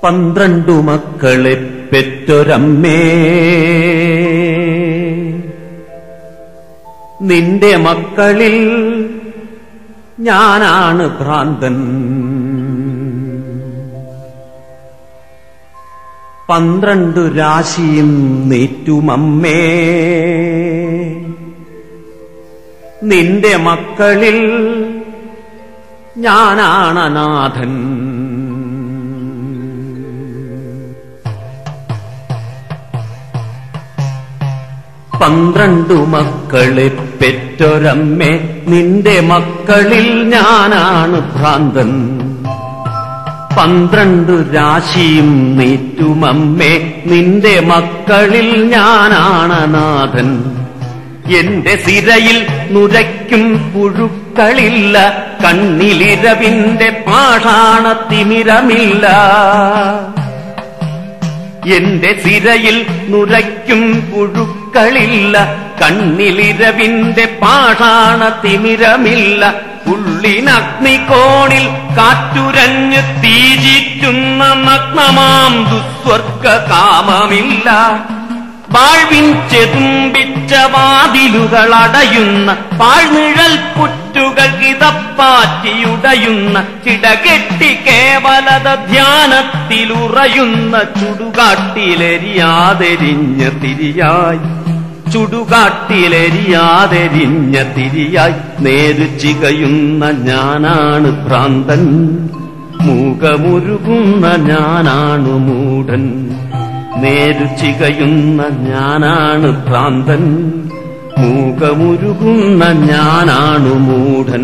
12 മക്കളെ പെറ്റൊരമ്മേ, നിന്റെ മക്കളിൽ ഞാനാണ് ഭ്രാന്തൻ. 12 രാശിയും നീറ്റുമമ്മേ, നിന്റെ മക്കളിൽ ഞാനാണ് അനാഥൻ. പന്ത്രണ്ടു മക്കളെ പെറ്റൊരമ്മേ, നിന്റെ മക്കളിൽ ഞാനാണ് ഭ്രാന്തൻ. 12 രാശിയും നീറ്റുമമ്മേ, നിന്റെ മക്കളിൽ ഞാനാണ് അനാഥൻ. എന്റെ സിരയിൽ നുരയ്ക്കും പുഴുക്കളില്ല, കണ്ണിലിരവിന്റെ പാഷാണത്തിമിരമില്ല. എന്റെ സിരയിൽ നുരയ്ക്കും പുഴുക്കളില്ല, കണ്ണിലിരവിന്റെ പാഷാണത്തിമിരമില്ല. ഉള്ളിനഗ്നികോണിൽ കാറ്റുരഞ്ഞ് തീചീറ്റുന്ന നഗ്നമാം ദുസ്വർഗ കാമമില്ല. വാഴ്വിൻ ചെതുമ്പിച്ച വാതിലുകളടയുന്ന പാഴ്നിഴൽ പുറ്റുകൾ കിതപ്പാറ്റിയുടയുന്ന ചിടകെട്ടി കേവലത ധ്യാനത്തിലുറയുന്ന ചുടുകാട്ടിലെരിയാതെരിഞ്ഞ തിരിയായി, ചുടുകാട്ടിലെരിയാതെരിഞ്ഞ തിരിയായി നേരു ചികയുന്ന ഞാനാണ് ഭ്രാന്തൻ. മൂകമുരുകുന്ന ഞാനാണ് മൂഢൻ. നേരു ചികയുന്ന ഞാനാണ് ഭ്രാന്തൻ. മൂകമുരുകുന്ന ഞാനാണ് മൂഢൻ.